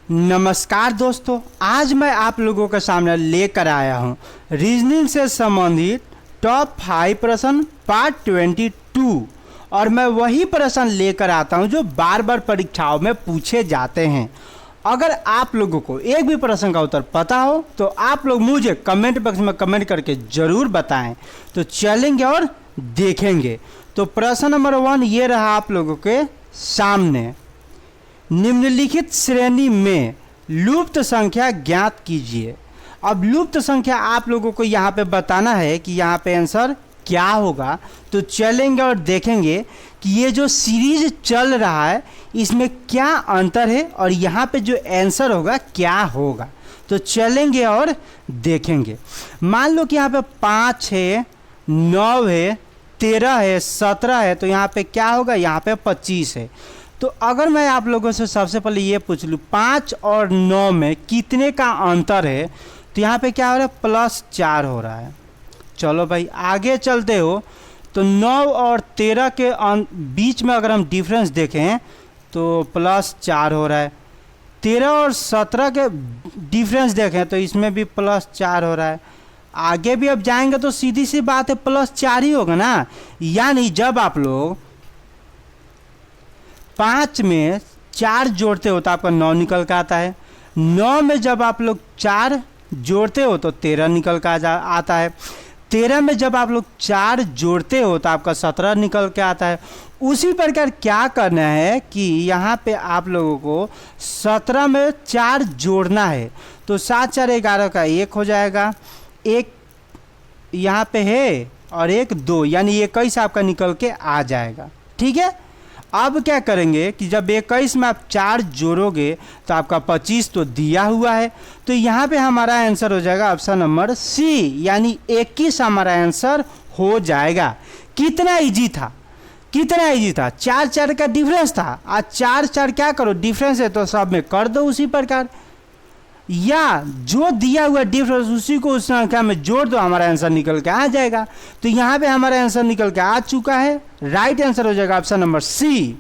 नमस्कार दोस्तों, आज मैं आप लोगों के सामने लेकर आया हूं रीजनिंग से संबंधित टॉप 5 प्रश्न पार्ट 22। और मैं वही प्रश्न लेकर आता हूं जो बार बार परीक्षाओं में पूछे जाते हैं। अगर आप लोगों को एक भी प्रश्न का उत्तर पता हो तो आप लोग मुझे कमेंट बॉक्स में कमेंट करके ज़रूर बताएं, तो चलेंगे और देखेंगे। तो प्रश्न नंबर 1 ये रहा आप लोगों के सामने। निम्नलिखित श्रेणी में लुप्त संख्या ज्ञात कीजिए। अब लुप्त संख्या आप लोगों को यहाँ पे बताना है कि यहाँ पे आंसर क्या होगा। तो चलेंगे और देखेंगे कि ये जो सीरीज चल रहा है इसमें क्या अंतर है और यहाँ पे जो आंसर होगा क्या होगा। तो चलेंगे और देखेंगे। मान लो कि यहाँ पे 5 है, 9 है, 13 है, 17 है, तो यहाँ पे क्या होगा, यहाँ पे 25 है। तो अगर मैं आप लोगों से सबसे पहले ये पूछ लूँ 5 और 9 में कितने का अंतर है, तो यहाँ पे क्या हो रहा है, +4 हो रहा है। चलो भाई आगे चलते हो। तो 9 और 13 के बीच में अगर हम डिफरेंस देखें तो +4 हो रहा है। 13 और 17 के डिफरेंस देखें तो इसमें भी +4 हो रहा है। आगे भी अब जाएंगे तो सीधी सी बात है +4 ही होगा ना। यानी जब आप लोग 5 में 4 जोड़ते हो तो आपका 9 निकल कर आता है। 9 में जब आप लोग 4 जोड़ते हो तो 13 निकल कर आता है। 13 में जब आप लोग 4 जोड़ते हो तो आपका 17 निकल के आता है। उसी प्रकार क्या करना है कि यहाँ पे आप लोगों को 17 में 4 जोड़ना है। तो 7 4 11 का 1 हो जाएगा, 1 यहाँ पे है और 1 2, यानी 21 आपका निकल के आ जाएगा। ठीक है। अब क्या करेंगे कि जब 21 में आप 4 जोड़ोगे तो आपका 25 तो दिया हुआ है। तो यहाँ पे हमारा आंसर हो जाएगा ऑप्शन नंबर सी, यानी 21 हमारा आंसर हो जाएगा। कितना इजी था, कितना इजी था। 4 4 का डिफरेंस था। आज 4 4 क्या करो, डिफरेंस है तो सब में कर दो उसी प्रकार, या जो दिया हुआ डिफरेंस उसी को उस संख्या में जोड़ दो, हमारा आंसर निकल के आ जाएगा। तो यहाँ पे हमारा आंसर निकल के आ चुका है। राइट आंसर हो जाएगा ऑप्शन नंबर सी।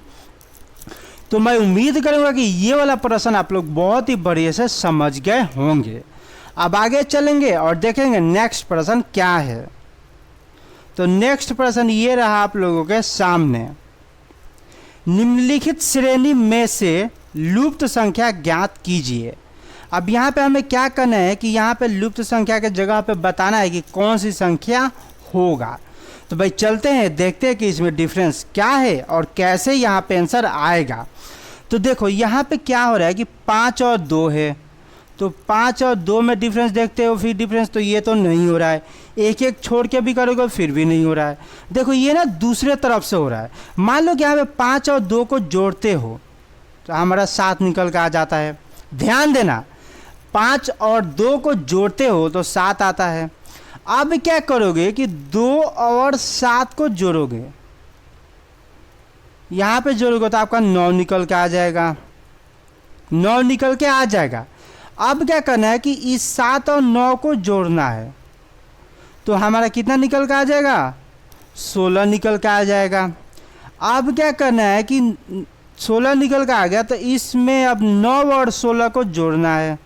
तो मैं उम्मीद करूँगा कि ये वाला प्रश्न आप लोग बहुत ही बढ़िया से समझ गए होंगे। अब आगे चलेंगे और देखेंगे नेक्स्ट प्रश्न क्या है। तो नेक्स्ट प्रश्न ये रहा आप लोगों के सामने। निम्नलिखित श्रेणी में से लुप्त संख्या ज्ञात कीजिए। अब यहाँ पे हमें क्या करना है कि यहाँ पे लुप्त संख्या के जगह पे बताना है कि कौन सी संख्या होगा। तो भाई चलते हैं, देखते हैं कि इसमें डिफरेंस क्या है और कैसे यहाँ पे आंसर आएगा। तो देखो यहाँ पे क्या हो रहा है कि 5 और 2 है। तो 5 और 2 में डिफरेंस देखते हो, फिर डिफरेंस तो ये तो नहीं हो रहा है। एक एक छोड़ के भी करोगे फिर भी नहीं हो रहा है। देखो ये ना दूसरे तरफ से हो रहा है। मान लो कि यहाँ पे 5 और 2 को जोड़ते हो तो हमारा 7 निकल कर आ जाता है। ध्यान देना, 5 और 2 को जोड़ते हो तो 7 आता है। अब क्या करोगे कि 2 और 7 को जोड़ोगे, यहाँ पे जोड़ोगे तो आपका 9 निकल के आ जाएगा। 9 निकल के आ जाएगा। अब क्या करना है कि इस 7 और 9 को जोड़ना है। तो हमारा कितना निकल के आ जाएगा, 16 निकल के आ जाएगा। अब क्या करना है कि 16 निकल के आ गया तो इसमें अब 9 और 16 को जोड़ना है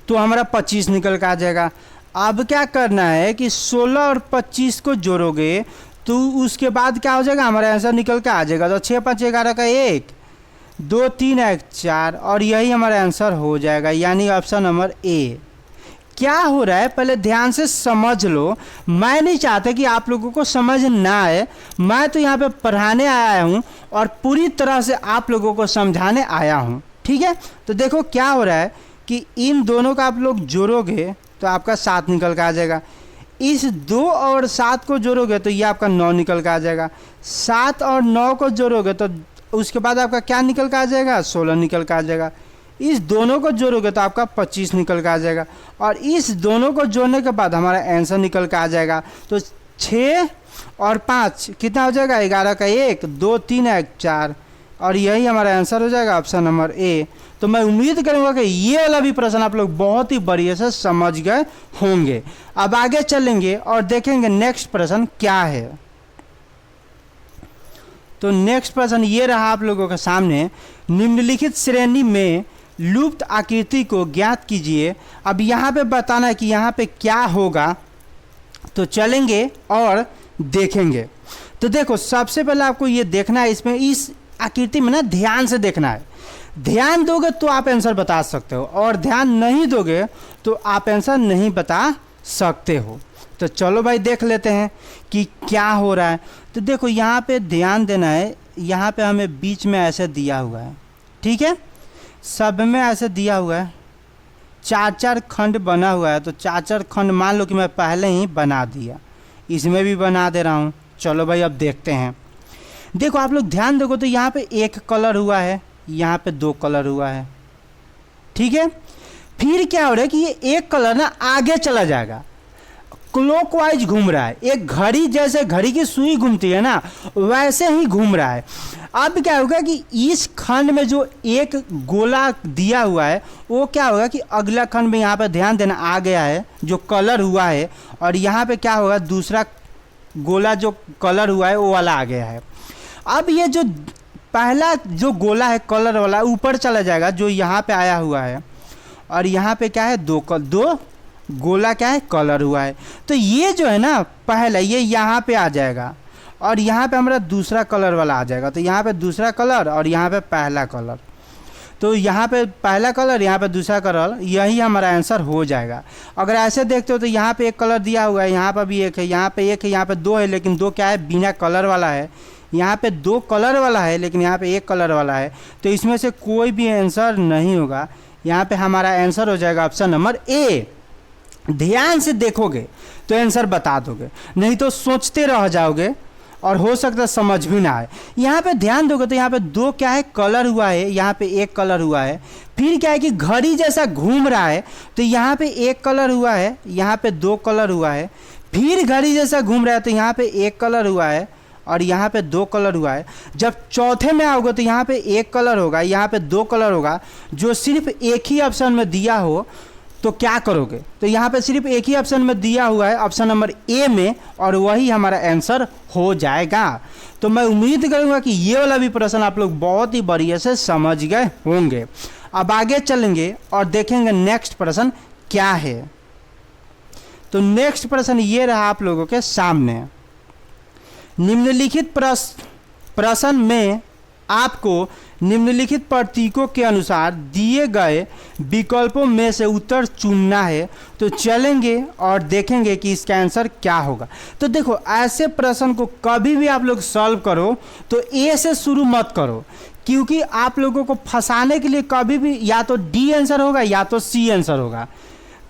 तो हमारा 25 निकल के आ जाएगा। अब क्या करना है कि 16 और 25 को जोड़ोगे तो उसके बाद क्या हो जाएगा, हमारा आंसर निकल के आ जाएगा। तो 6 5 11 का 1 2 3 1 4 और यही हमारा आंसर हो जाएगा, यानी ऑप्शन नंबर ए। क्या हो रहा है पहले ध्यान से समझ लो। मैं नहीं चाहता कि आप लोगों को समझ ना आए। मैं तो यहाँ पे पढ़ाने आया हूँ और पूरी तरह से आप लोगों को समझाने आया हूँ। ठीक है। तो देखो क्या हो रहा है कि इन दोनों का आप लोग जोड़ोगे तो आपका 7 निकल के आ जाएगा। इस 2 और 7 को जोड़ोगे तो ये आपका 9 निकल के आ जाएगा। 7 और 9 को जोड़ोगे तो उसके बाद आपका क्या निकल के आ जाएगा, 16 निकल के आ जाएगा। इस दोनों को जोड़ोगे तो आपका 25 निकल के आ जाएगा। और इस दोनों को जोड़ने के बाद हमारा आंसर निकल के आ जाएगा। तो 6 और 5 कितना हो जाएगा, 11 का 1 2 3 1 4 और यही हमारा आंसर हो जाएगा ऑप्शन नंबर ए। तो मैं उम्मीद करूंगा कि ये वाला भी प्रश्न आप लोग बहुत ही बढ़िया से समझ गए होंगे। अब आगे चलेंगे और देखेंगे नेक्स्ट प्रश्न क्या है। तो नेक्स्ट प्रश्न ये रहा आप लोगों के सामने, निम्नलिखित श्रेणी में लुप्त आकृति को ज्ञात कीजिए। अब यहाँ पे बताना है कि यहाँ पे क्या होगा, तो चलेंगे और देखेंगे। तो देखो सबसे पहले आपको ये देखना है, इसमें इस आकृति में ना ध्यान से देखना है। ध्यान दोगे तो आप आंसर बता सकते हो, और ध्यान नहीं दोगे तो आप आंसर नहीं बता सकते हो। तो चलो भाई देख लेते हैं कि क्या हो रहा है। तो देखो यहाँ पे ध्यान देना है, यहाँ पे हमें बीच में ऐसे दिया हुआ है, ठीक है, सब में ऐसे दिया हुआ है, 4-4 खंड बना हुआ है। तो 4-4 खंड मान लो कि मैं पहले ही बना दिया, इसमें भी बना दे रहा हूँ। चलो भाई अब देखते हैं। देखो आप लोग ध्यान देखो तो यहाँ पे 1 कलर हुआ है, यहाँ पे 2 कलर हुआ है, ठीक है। फिर क्या हो रहा है कि ये 1 कलर ना आगे चला जाएगा, क्लॉकवाइज घूम रहा है, एक घड़ी जैसे घड़ी की सुई घूमती है ना वैसे ही घूम रहा है। अब क्या होगा कि इस खंड में जो एक गोला दिया हुआ है वो क्या होगा कि अगला खंड में यहाँ पे ध्यान देना आ गया है जो कलर हुआ है, और यहाँ पे क्या होगा दूसरा गोला जो कलर हुआ है वो वाला आ गया है। अब ये जो पहला जो गोला है कलर वाला ऊपर चला जाएगा जो यहाँ पे आया हुआ है, और यहाँ पे क्या है दो गोला क्या है कलर हुआ है। तो ये जो है ना पहला ये यहाँ पे आ जाएगा, और यहाँ पे हमारा दूसरा कलर वाला आ जाएगा। तो यहाँ पे दूसरा कलर और यहाँ पे पहला कलर, तो यहाँ पे पहला कलर यहाँ पे दूसरा कलर, यही हमारा आंसर हो जाएगा। अगर ऐसे देखते हो तो यहाँ पे 1 कलर दिया हुआ है, यहाँ पर भी 1 है, यहाँ पे 1 है, यहाँ पे 2 है, लेकिन 2 क्या है बिना कलर वाला है। यहाँ पे 2 कलर वाला है लेकिन यहाँ पे 1 कलर वाला है। तो इसमें से कोई भी आंसर नहीं होगा। यहाँ पे हमारा आंसर हो जाएगा ऑप्शन नंबर ए। ध्यान से देखोगे तो आंसर बता दोगे, नहीं तो सोचते रह जाओगे और हो सकता है समझ भी ना आए। यहाँ पे ध्यान दोगे तो यहाँ पे 2 क्या है कलर हुआ है, यहाँ पे 1 कलर हुआ है। फिर क्या है कि घड़ी जैसा घूम रहा है, तो यहाँ पे 1 कलर हुआ है, यहाँ पे 2 कलर हुआ है। फिर घड़ी जैसा घूम रहा है तो यहाँ पे 1 कलर हुआ है और यहाँ पे 2 कलर हुआ है। जब चौथे में आओगे तो यहाँ पे 1 कलर होगा, यहाँ पे 2 कलर होगा। जो सिर्फ एक ही ऑप्शन में दिया हो तो क्या करोगे, तो यहाँ पे सिर्फ एक ही ऑप्शन में दिया हुआ है ऑप्शन नंबर ए में, और वही हमारा आंसर हो जाएगा। तो मैं उम्मीद करूँगा कि ये वाला भी प्रश्न आप लोग बहुत ही बढ़िया से समझ गए होंगे। अब आगे चलेंगे और देखेंगे नेक्स्ट प्रश्न क्या है। तो नेक्स्ट प्रश्न ये रहा आप लोगों के सामने, निम्नलिखित प्रश्न में आपको निम्नलिखित प्रतीकों के अनुसार दिए गए विकल्पों में से उत्तर चुनना है। तो चलेंगे और देखेंगे कि इसका आंसर क्या होगा। तो देखो ऐसे प्रश्न को कभी भी आप लोग सॉल्व करो तो ए से शुरू मत करो, क्योंकि आप लोगों को फंसाने के लिए कभी भी या तो डी आंसर होगा या तो सी आंसर होगा।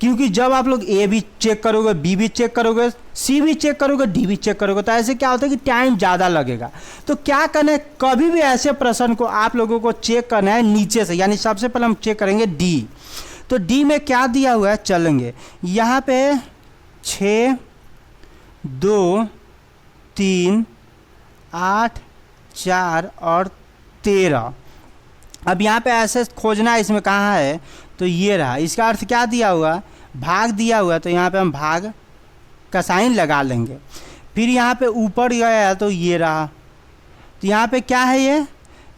क्योंकि जब आप लोग ए भी चेक करोगे, बी भी चेक करोगे, सी भी चेक करोगे, डी भी चेक करोगे, तो ऐसे क्या होता है कि टाइम ज़्यादा लगेगा। तो क्या करना है, कभी भी ऐसे प्रश्न को आप लोगों को चेक करना है नीचे से, यानी सबसे पहले हम चेक करेंगे डी। तो डी में क्या दिया हुआ है, चलेंगे यहाँ पे 6, 2, 3, 8, 4 और 13। अब यहाँ पे ऐसे खोजना है, इसमें कहाँ है, तो ये रहा। इसका अर्थ क्या दिया हुआ, भाग दिया हुआ है, तो यहाँ पे हम भाग का साइन लगा लेंगे। फिर यहाँ पे ऊपर गया तो ये रहा। तो यहाँ पे क्या है, ये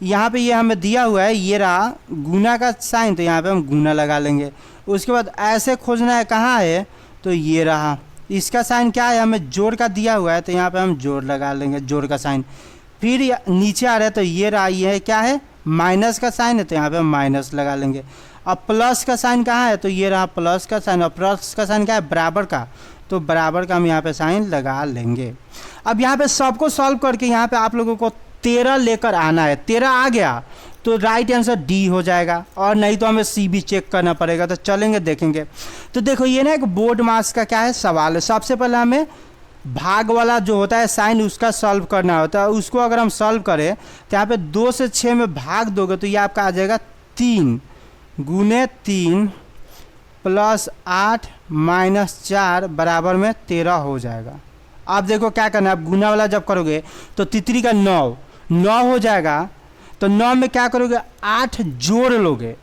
यहाँ पे ये हमें दिया हुआ है, ये रहा गुना का साइन, तो यहाँ पे हम गुना लगा लेंगे। उसके बाद ऐसे खोजना है, कहाँ है, तो ये रहा। इसका साइन क्या है, हमें जोड़ का दिया हुआ है, तो यहाँ पे हम जोड़ लगा लेंगे, जोड़ का साइन। फिर नीचे आ रहा है तो ये रहा, ये क्या है माइनस का साइन है, तो यहाँ पे हम माइनस लगा लेंगे। अब प्लस का साइन कहाँ है, तो ये रहा प्लस का साइन, और प्लस का साइन क्या है बराबर का, तो बराबर का हम यहाँ पे साइन लगा लेंगे। अब यहाँ पे सबको सॉल्व करके यहाँ पे आप लोगों को 13 लेकर आना है। 13 आ गया तो राइट आंसर डी हो जाएगा, और नहीं तो हमें सी भी चेक करना पड़ेगा। तो चलेंगे देखेंगे। तो देखो ये ना एक बोर्ड मास का क्या है सवाल है। सबसे पहले हमें भाग वाला जो होता है साइन उसका सॉल्व करना होता है। उसको अगर हम सॉल्व करें तो यहाँ पे 2 से 6 में भाग दोगे तो ये आपका आ जाएगा 3 गुने 3 प्लस 8 माइनस 4 बराबर में 13 हो जाएगा। आप देखो क्या करना है, आप गुना वाला जब करोगे तो तितरी का 9 हो जाएगा। तो 9 में क्या करोगे, 8 जोड़ लोगे।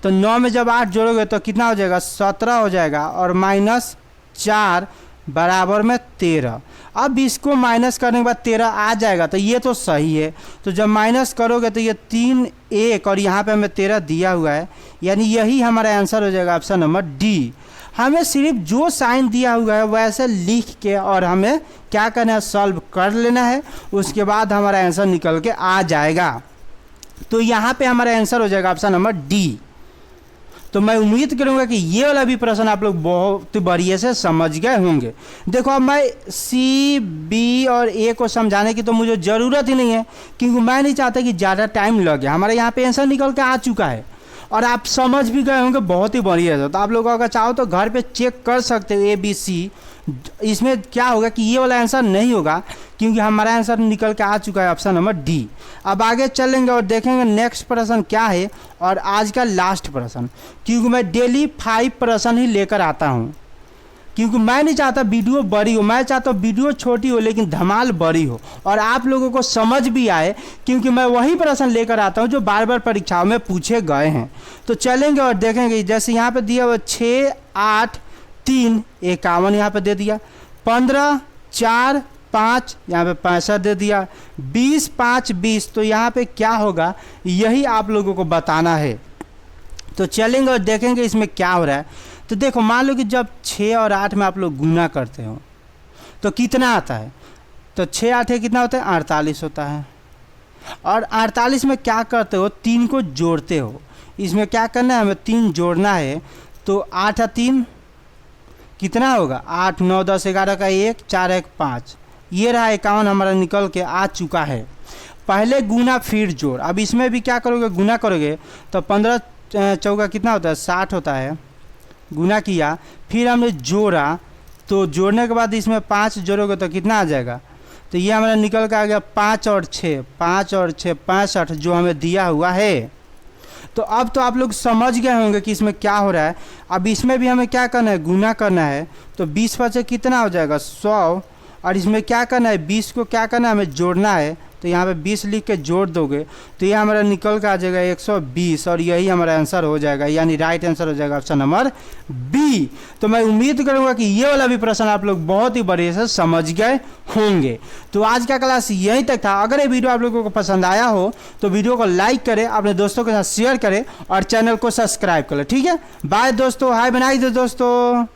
तो 9 में जब 8 जोड़ोगे तो कितना हो जाएगा, 17 हो जाएगा, और माइनस 4 बराबर में 13। अब इसको माइनस करने के बाद 13 आ जाएगा तो ये तो सही है। तो जब माइनस करोगे तो ये 3 1 और यहाँ पे हमें 13 दिया हुआ है, यानी यही हमारा आंसर हो जाएगा ऑप्शन नंबर डी। हमें सिर्फ जो साइन दिया हुआ है वैसे लिख के और हमें क्या करना है, सॉल्व कर लेना है, उसके बाद हमारा आंसर निकल के आ जाएगा। तो यहाँ पे हमारा आंसर हो जाएगा ऑप्शन नंबर डी। तो मैं उम्मीद करूंगा कि ये वाला भी प्रश्न आप लोग बहुत बढ़िया से समझ गए होंगे। देखो अब मैं सी बी और ए को समझाने की तो मुझे ज़रूरत ही नहीं है, क्योंकि मैं नहीं चाहता कि ज़्यादा टाइम लगे। हमारे यहाँ पे आंसर निकल के आ चुका है और आप समझ भी गए होंगे बहुत ही बढ़िया से। तो आप लोग अगर चाहो तो घर पे चेक कर सकते हो ए बी सी। इसमें क्या होगा कि ये वाला आंसर नहीं होगा, क्योंकि हमारा आंसर निकल के आ चुका है ऑप्शन नंबर डी। अब आगे चलेंगे और देखेंगे नेक्स्ट प्रश्न क्या है और आज का लास्ट प्रश्न, क्योंकि मैं डेली 5 प्रश्न ही लेकर आता हूँ, क्योंकि मैं नहीं चाहता वीडियो बड़ी हो, मैं चाहता हूँ वीडियो छोटी हो लेकिन धमाल बड़ी हो और आप लोगों को समझ भी आए, क्योंकि मैं वही प्रश्न लेकर आता हूँ जो बार बार परीक्षाओं में पूछे गए हैं। तो चलेंगे और देखेंगे, जैसे यहाँ पे दिया हुआ 6 8 3 51 यहाँ पे दे दिया, 15 4 5 यहाँ पे 65 दे दिया, 20 5 20। तो यहाँ पे क्या होगा यही आप लोगों को बताना है। तो चलेंगे और देखेंगे इसमें क्या हो रहा है। तो देखो मान लो कि जब 6 और 8 में आप लोग गुना करते हो तो कितना आता है, तो 6 8 कितना होता है, 48 होता है। और 48 में क्या करते हो, 3 को जोड़ते हो। इसमें क्या करना है, हमें 3 जोड़ना है। तो 8 और 3 कितना होगा, 8 9 10 11 का 1 4 1 5। ये रहा 51 हमारा निकल के आ चुका है। पहले गुना फिर जोड़। अब इसमें भी क्या करोगे, गुना करोगे तो 15 चौका कितना होता है, 60 होता है। गुना किया फिर हमने जोड़ा, तो जोड़ने के बाद इसमें 5 जोड़ोगे तो कितना आ जाएगा, तो ये हमारा निकल के आ गया 5 और 6 65 जो हमें दिया हुआ है। तो अब तो आप लोग समझ गए होंगे कि इसमें क्या हो रहा है। अब इसमें भी हमें क्या करना है, गुना करना है। तो 20 पर से कितना हो जाएगा, 100। और इसमें क्या करना है, 20 को क्या करना है, हमें जोड़ना है। तो यहाँ पे 20 लिख के जोड़ दोगे तो ये हमारा निकल के आ जाएगा 120 और यही हमारा आंसर हो जाएगा, यानी राइट आंसर हो जाएगा ऑप्शन नंबर बी। तो मैं उम्मीद करूँगा कि ये वाला भी प्रश्न आप लोग बहुत ही बढ़िया से समझ गए होंगे। तो आज का क्लास यहीं तक था। अगर ये वीडियो आप लोगों को पसंद आया हो तो वीडियो को लाइक करें, अपने दोस्तों के साथ शेयर करें और चैनल को सब्सक्राइब करें। ठीक है, बाय दोस्तों, हाय बनाई दो दोस्तों।